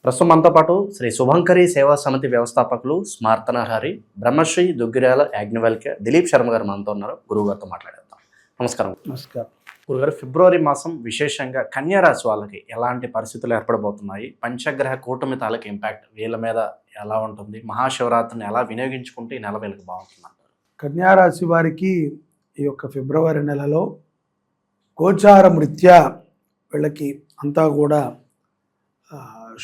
ప్రస్తుతం మనతో పాటు శ్రీ శుభంకరి సేవా సమితి వ్యవస్థాపకులు స్మార్తనహరి బ్రహ్మశ్రీ దుగ్గిరాల యాజ్ఞవల్క్య దిలీప్ శర్మ గారు మనతో ఉన్నారు. గురువుగారితో మాట్లాడేద్దాం. నమస్కారం. నమస్కారం గురుగారు, ఫిబ్రవరి మాసం విశేషంగా కన్యా రాశి వాళ్ళకి ఎలాంటి పరిస్థితులు ఏర్పడబోతున్నాయి? పంచగ్రహ కూటమి తాలూకు ఇంపాక్ట్ వీళ్ళ మీద ఎలా ఉంటుంది? మహాశివరాత్రిని ఎలా వినియోగించుకుంటే ఈ నెల వీళ్ళకి బాగుంటుంది అంటారు? కన్యారాశి వారికి ఈ యొక్క ఫిబ్రవరి నెలలో గోచారం రీత్యా వీళ్ళకి అంతా కూడా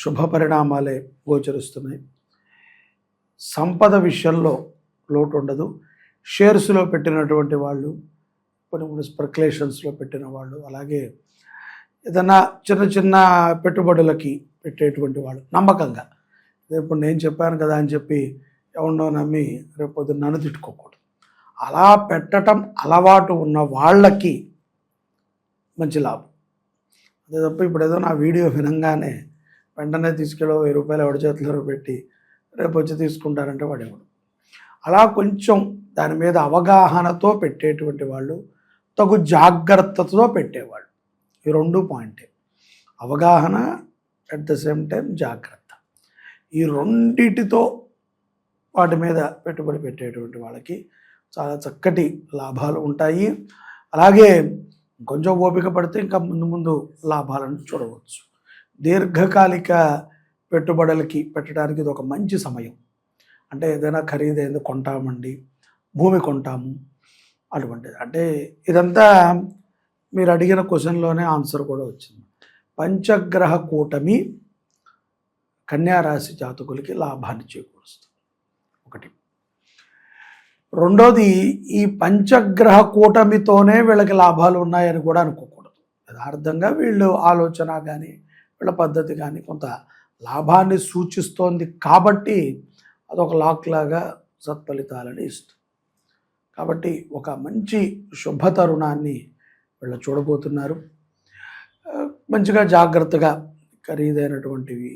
శుభ పరిణామాలే గోచరిస్తున్నాయి. సంపద విషయంలో లోటు ఉండదు. షేర్స్లో పెట్టినటువంటి వాళ్ళు, కొన్ని స్పెక్యులేషన్స్లో పెట్టిన వాళ్ళు, అలాగే ఏదైనా చిన్న చిన్న పెట్టుబడులకి పెట్టేటువంటి వాళ్ళు నమ్మకంగా, ఇప్పుడు నేను చెప్పాను కదా అని చెప్పి ఎవరినో నమ్మి రేపు నన్ను తిట్టుకోకూడదు. అలా పెట్టడం అలవాటు ఉన్న వాళ్ళకి మంచి లాభం. అదే తప్ప ఇప్పుడు ఏదో నా వీడియో వినంగానే వెంటనే తీసుకెళ్ళి 1000 రూపాయలు ఎవరి చేతిలో పెట్టి రేపు వచ్చి తీసుకుంటారంటే వాడేవాడు. అలా కొంచెం దాని మీద అవగాహనతో పెట్టేటువంటి వాళ్ళు, తగు జాగ్రత్తతో పెట్టేవాళ్ళు. ఈ 2 పాయింటే, అవగాహన అట్ ద సేమ్ టైం జాగ్రత్త. ఈ రెండిటితో వాటి మీద పెట్టుబడి పెట్టేటువంటి వాళ్ళకి చాలా చక్కటి లాభాలు ఉంటాయి. అలాగే కొంచెం ఓపిక పడితే ఇంకా ముందు ముందు లాభాలను చూడవచ్చు. దీర్ఘకాలిక పెట్టుబడులకి పెట్టడానికి ఇది ఒక మంచి సమయం. అంటే ఏదైనా ఖరీదైంది కొంటామండి, భూమి కొంటాము, అటువంటిది. అంటే ఇదంతా మీరు అడిగిన క్వశ్చన్లోనే ఆన్సర్ కూడా వచ్చింది. పంచగ్రహ కూటమి కన్యారాశి జాతకులకి లాభాన్ని చేకూరుస్తుంది. ఒకటి. రెండోది, ఈ పంచగ్రహ కూటమితోనే వీళ్ళకి లాభాలు ఉన్నాయని కూడా అనుకోకూడదు. యథార్థంగా వీళ్ళు ఆలోచన కానీ వీళ్ళ పద్ధతి కానీ కొంత లాభాన్ని సూచిస్తోంది కాబట్టి అదొక లాక్ లాగా సత్ఫలితాలని ఇస్తుంది. కాబట్టి ఒక మంచి శుభ తరుణాన్ని వీళ్ళు చూడబోతున్నారు. మంచిగా జాగ్రత్తగా ఖరీదైనటువంటివి,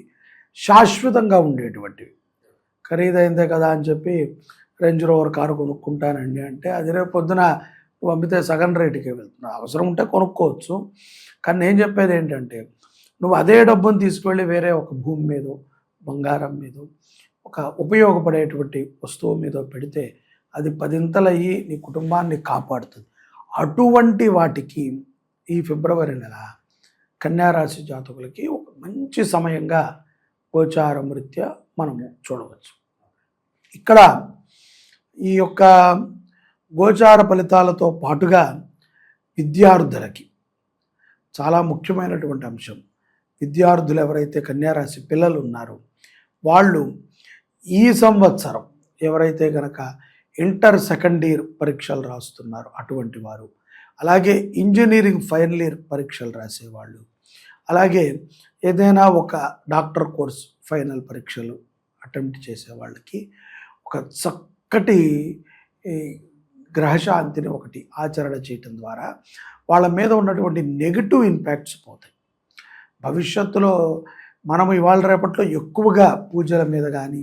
శాశ్వతంగా ఉండేటువంటివి. ఖరీదైందే కదా అని చెప్పి రేంజ్ రోవర్ కారు కొనుక్కుంటానండి అంటే అది రేపు పొద్దున పంపితే సగం రేటుకే వెళ్తున్నా. అవసరం ఉంటే కొనుక్కోవచ్చు. కానీ నేను చెప్పేది ఏంటంటే, నువ్వు అదే డబ్బును తీసుకువెళ్ళి వేరే ఒక భూమి మీదో, బంగారం మీదో, ఒక ఉపయోగపడేటువంటి వస్తువు మీదో పెడితే అది 10ంతలయ్యి నీ కుటుంబాన్ని కాపాడుతుంది. అటువంటి వాటికి ఈ ఫిబ్రవరి నెల కన్యారాశి జాతకులకి ఒక మంచి సమయంగా గోచారం రీత్యా మనము చూడవచ్చు. ఇక్కడ ఈ యొక్క గోచార ఫలితాలతో పాటుగా విద్యార్థులకి చాలా ముఖ్యమైనటువంటి అంశం. విద్యార్థులు ఎవరైతే కన్యారాశి పిల్లలు ఉన్నారో వాళ్ళు ఈ సంవత్సరం ఎవరైతే కనుక ఇంటర్ సెకండ్ ఇయర్ పరీక్షలు రాస్తున్నారో అటువంటి వారు, అలాగే ఇంజనీరింగ్ ఫైనల్ ఇయర్ పరీక్షలు రాసేవాళ్ళు, అలాగే ఏదైనా ఒక డాక్టర్ కోర్స్ ఫైనల్ పరీక్షలు అటెంప్ట్ చేసే వాళ్ళకి ఒక చక్కటి గ్రహశాంతిని ఒకటి ఆచరణ చేయటం ద్వారా వాళ్ళ మీద ఉన్నటువంటి నెగిటివ్ ఇంపాక్ట్స్ పోతాయి. భవిష్యత్తులో మనము ఇవాళ రేపట్లో ఎక్కువగా పూజల మీద కానీ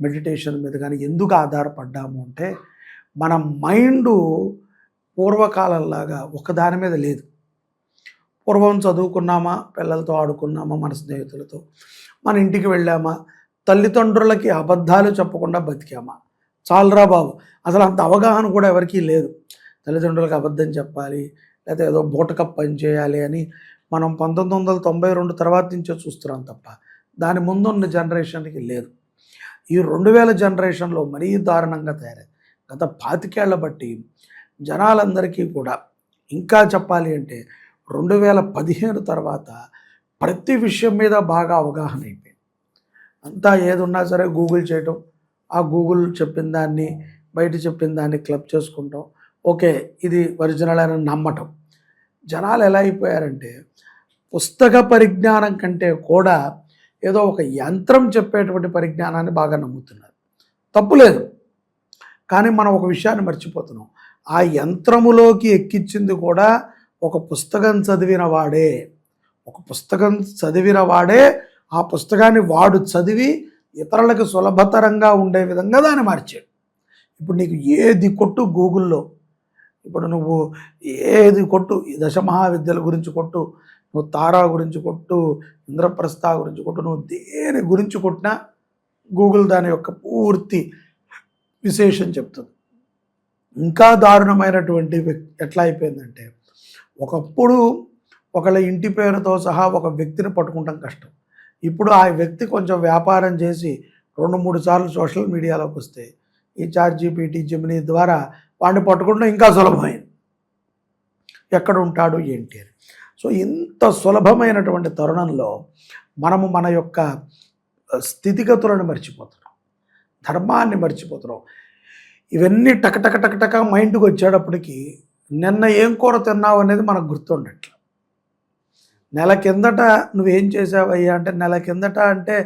మెడిటేషన్ మీద కానీ ఎందుకు ఆధారపడ్డాము అంటే, మన మైండు పూర్వకాలంలాగా ఒకదాని మీద లేదు. పూర్వం చదువుకున్నామా, పిల్లలతో ఆడుకున్నామా, మన స్నేహితులతో, మన ఇంటికి వెళ్ళామా, తల్లిదండ్రులకి అబద్ధాలు చెప్పకుండా బతికామా, చాలరా బాబు. అసలు అంత అవగాహన కూడా ఎవరికీ లేదు. తల్లిదండ్రులకు అబద్ధం చెప్పాలి, లేదా ఏదో బూటకప్ పని చేయాలి అని మనం 1992 తర్వాత నుంచే చూస్తున్నాం తప్ప దాని ముందున్న జనరేషన్కి లేదు. ఈ 2000 జనరేషన్లో మరీ దారుణంగా తయారైంది. గత 25 ఏళ్ల బట్టి జనాలందరికీ కూడా, ఇంకా చెప్పాలి అంటే 2015 తర్వాత ప్రతి విషయం మీద బాగా అవగాహన అయిపోయింది. అంతా ఏది ఉన్నా సరే గూగుల్ చేయటం, ఆ గూగుల్ చెప్పిన దాన్ని బయట చెప్పిన దాన్ని క్లబ్ చేసుకుంటాం, ఓకే ఇది ఒరిజినల్ అని నమ్మటం. జనాలు ఎలా అయిపోయారంటే, పుస్తక పరిజ్ఞానం కంటే కూడా ఏదో ఒక యంత్రం చెప్పేటువంటి పరిజ్ఞానాన్ని బాగా నమ్ముతున్నారు. తప్పులేదు, కానీ మనం ఒక విషయాన్ని మర్చిపోతున్నాం. ఆ యంత్రములోకి ఎక్కించింది కూడా ఒక పుస్తకం చదివిన వాడే. ఆ పుస్తకాన్ని వాడు చదివి ఇతరులకు సులభతరంగా ఉండే విధంగా దాన్ని మార్చాడు. ఇప్పుడు నీకు ఏది కొట్టు గూగుల్లో, ఇప్పుడు నువ్వు ఏది కొట్టు, దశమహావిద్యల గురించి కొట్టు, నువ్వు తారా గురించి కొట్టు, ఇంద్రప్రస్థ గురించి కొట్టు, నువ్వు దేని గురించి కొట్టినా గూగుల్ దాని యొక్క పూర్తి విశేషం చెప్తుంది. ఇంకా దారుణమైనటువంటి ఎట్లా అయిపోయిందంటే, ఒకప్పుడు ఒకళ్ళ ఇంటి పేరుతో సహా ఒక వ్యక్తిని పట్టుకుంటాం కష్టం. ఇప్పుడు ఆ వ్యక్తి కొంచెం వ్యాపారం చేసి 2-3 సార్లు సోషల్ మీడియాలోకి వస్తే ఈ ChatGPT, జెమినీ ద్వారా వాడిని పట్టుకుంటాం ఇంకా సులభమైంది. ఎక్కడ ఉంటాడు ఏంటి అని. సో ఇంత సులభమైనటువంటి తరుణంలో మనము మన యొక్క స్థితిగతులను మర్చిపోతున్నాం, ధర్మాన్ని మర్చిపోతున్నాం. ఇవన్నీ టక మైండ్కి వచ్చేటప్పటికి నిన్న ఏం కూర తిన్నావు అనేది మనకు గుర్తుండట్ల. నెల కిందట నువ్వేం చేసావయ్యా అంటే, నెల కిందట అంటే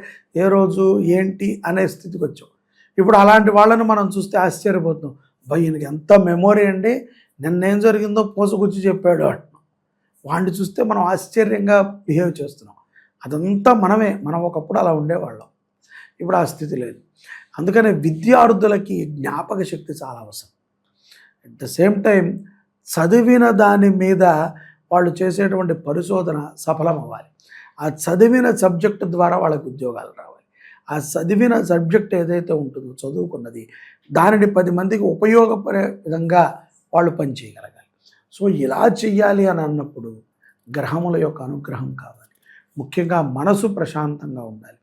ఏ రోజు ఏంటి అనే స్థితికి వచ్చావు. ఇప్పుడు అలాంటి వాళ్ళని మనం చూస్తే ఆశ్చర్యపోతున్నాం. ఈయనకి ఎంత మెమొరీ అండి, నిన్నేం జరిగిందో పూసగుచ్చి చెప్పాడు అంటున్నాం. వాడిని చూస్తే మనం ఆశ్చర్యంగా బిహేవ్ చేస్తున్నాం. అదంతా మనం ఒకప్పుడు అలా ఉండేవాళ్ళం, ఇప్పుడు ఆ స్థితి లేదు. అందుకనే విద్యార్థులకి జ్ఞాపక శక్తి చాలా అవసరం. అట్ ద సేమ్ టైం చదివిన దాని మీద వాళ్ళు చేసేటువంటి పరిశోధన సఫలం అవ్వాలి. ఆ చదివిన సబ్జెక్టు ద్వారా వాళ్ళకి ఉద్యోగాలు రావాలి. ఆ చదివిన సబ్జెక్ట్ ఏదైతే ఉంటుందో చదువుకున్నది, దానిని 10 మందికి ఉపయోగపడే విధంగా వాళ్ళు పనిచేయగలగాలి. సో ఇలా చెయ్యాలి అని అన్నప్పుడు గ్రహముల యొక్క అనుగ్రహం కావాలి. ముఖ్యంగా మనసు ప్రశాంతంగా ఉండాలి,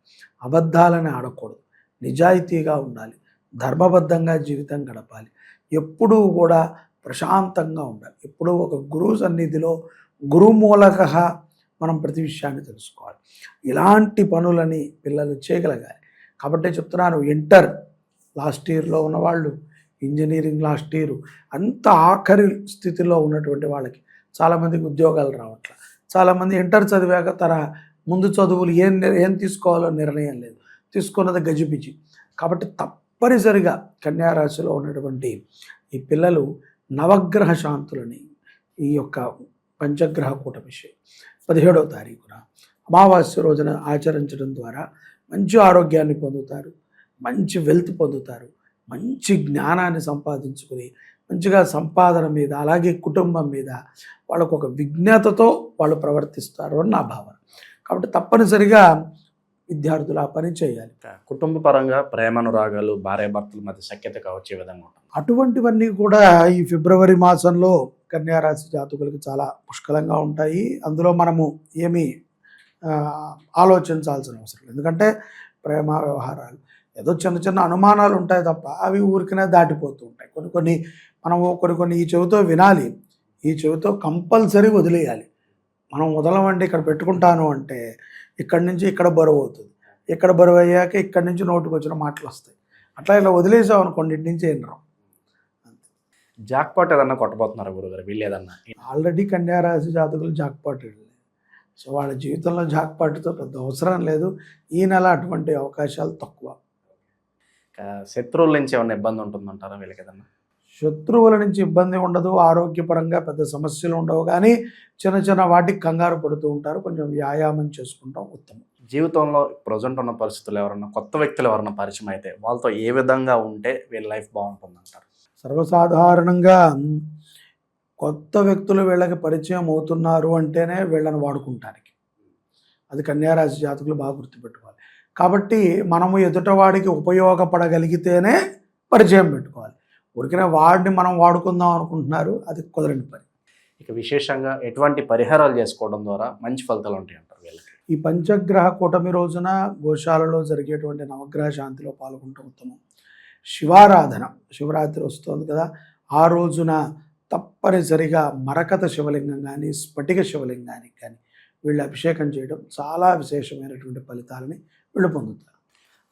అబద్ధాలని ఆడకూడదు, నిజాయితీగా ఉండాలి, ధర్మబద్ధంగా జీవితం గడపాలి, ఎప్పుడూ కూడా ప్రశాంతంగా ఉండాలి. ఎప్పుడూ ఒక గురువు సన్నిధిలో గురుమూలక మనం ప్రతి విషయాన్ని తెలుసుకోవాలి. ఇలాంటి పనులని పిల్లలు చేయగలగాలి. కాబట్టే చెప్తున్నాను, ఇంటర్ లాస్ట్ ఇయర్లో ఉన్నవాళ్ళు, ఇంజనీరింగ్ లాస్ట్ ఇయర్, అంత ఆఖరి స్థితిలో ఉన్నటువంటి వాళ్ళకి చాలామందికి ఉద్యోగాలు రావట్ల. చాలామంది ఇంటర్ చదివాక తన ముందు చదువులు ఏం తీసుకోవాలో నిర్ణయం లేదు, తీసుకున్నది గజిబిజి. కాబట్టి తప్పనిసరిగా కన్యారాశిలో ఉన్నటువంటి ఈ పిల్లలు నవగ్రహ శాంతులని, ఈ యొక్క పంచగ్రహ కూటమి 17వ తారీఖున అమావాస్య రోజున ఆచరించడం ద్వారా మంచి ఆరోగ్యాన్ని పొందుతారు, మంచి వెల్త్ పొందుతారు, మంచి జ్ఞానాన్ని సంపాదించుకుని మంచిగా సంపాదన మీద, అలాగే కుటుంబం మీద వాళ్ళకు ఒక విజ్ఞతతో వాళ్ళు ప్రవర్తిస్తారు అని నా భావన. కాబట్టి తప్పనిసరిగా విద్యార్థులు ఆ పని చేయాలి. కుటుంబ పరంగా ప్రేమానురాగాలు, భార్యాభర్తల మధ్య సఖ్యతగా వచ్చే విధంగా ఉంటుంది. అటువంటివన్నీ కూడా ఈ ఫిబ్రవరి మాసంలో కన్యారాశి జాతకులకు చాలా పుష్కలంగా ఉంటాయి. అందులో మనము ఏమీ ఆలోచించాల్సిన అవసరం లేదు. ఎందుకంటే ప్రేమ వ్యవహారాలు ఏదో చిన్న అనుమానాలు ఉంటాయి తప్ప అవి ఊరికనే దాటిపోతూ ఉంటాయి. కొన్ని ఈ చెవితో వినాలి, ఈ చెవితో కంపల్సరీ వదిలేయాలి. మనం వదలమండి, ఇక్కడ పెట్టుకుంటాను అంటే ఇక్కడి నుంచి ఇక్కడ బరువు అవుతుంది, ఇక్కడ బరువు అయ్యాక ఇక్కడి నుంచి నోటుకు వచ్చిన మాటలు వస్తాయి. అట్లా ఇలా వదిలేసాం అనుకోండి, ఇంటి నుంచి ఏం రావు. జాక్పాట్ ఏదన్నా కొట్టబోతున్నారు గురుగారు వీళ్ళు ఏదన్నా? ఆల్రెడీ కన్యారాశి జాతకులు జాక్పాట్, సో వాళ్ళ జీవితంలో జాక్పాట్తో పెద్ద అవసరం లేదు. ఈ నెల అటువంటి అవకాశాలు తక్కువ. శత్రువుల నుంచి ఏమైనా ఇబ్బంది ఉంటుందంటారా వీళ్ళకి ఏదన్నా? శత్రువుల నుంచి ఇబ్బంది ఉండదు, ఆరోగ్యపరంగా పెద్ద సమస్యలు ఉండవు, కానీ చిన్న వాటికి కంగారు పడుతూ ఉంటారు. కొంచెం వ్యాయామం చేసుకుంటాం ఉత్తమం. జీవితంలో ప్రజెంట్ ఉన్న పరిస్థితులు ఎవరన్నా కొత్త వ్యక్తులు ఎవరన్నా పరిచయం అయితే వాళ్ళతో ఏ విధంగా ఉంటే వీళ్ళ లైఫ్ బాగుంటుందంటారు? సర్వసాధారణంగా కొత్త వ్యక్తులు వీళ్ళకి పరిచయం అవుతున్నారు అంటేనే వీళ్ళని వాడుకుంటానికి. అది కన్యారాశి జాతకులు బాగా గుర్తుపెట్టుకోవాలి. కాబట్టి మనము ఎదుటవాడికి ఉపయోగపడగలిగితేనే పరిచయం పెట్టుకోవాలి. ఊరికనే వాడిని మనం వాడుకుందాం అనుకుంటున్నారు, అది కుదరని పని. ఇక విశేషంగా ఎటువంటి పరిహారాలు చేసుకోవడం ద్వారా మంచి ఫలితాలు ఉంటాయి అంటారు వీళ్ళకి? ఈ పంచగ్రహ కూటమి రోజున గోశాలలో జరిగేటువంటి నవగ్రహ శాంతిలో పాల్గొనడం ఉత్తమం. శివారాధన, శివరాత్రి వస్తుంది కదా, ఆ రోజున తప్పనిసరిగా మరకత శివలింగం కానీ స్ఫటిక శివలింగానికి కానీ వీళ్ళు అభిషేకం చేయడం చాలా విశేషమైనటువంటి ఫలితాలని వీళ్ళు పొందుతారు.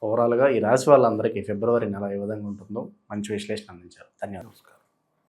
ఓవరాల్గా ఈ రాశి వాళ్ళందరికీ ఫిబ్రవరి నెల ఏ విధంగా ఉంటుందో మంచి విశ్లేషణ అందించారు. ధన్యవాదాలు.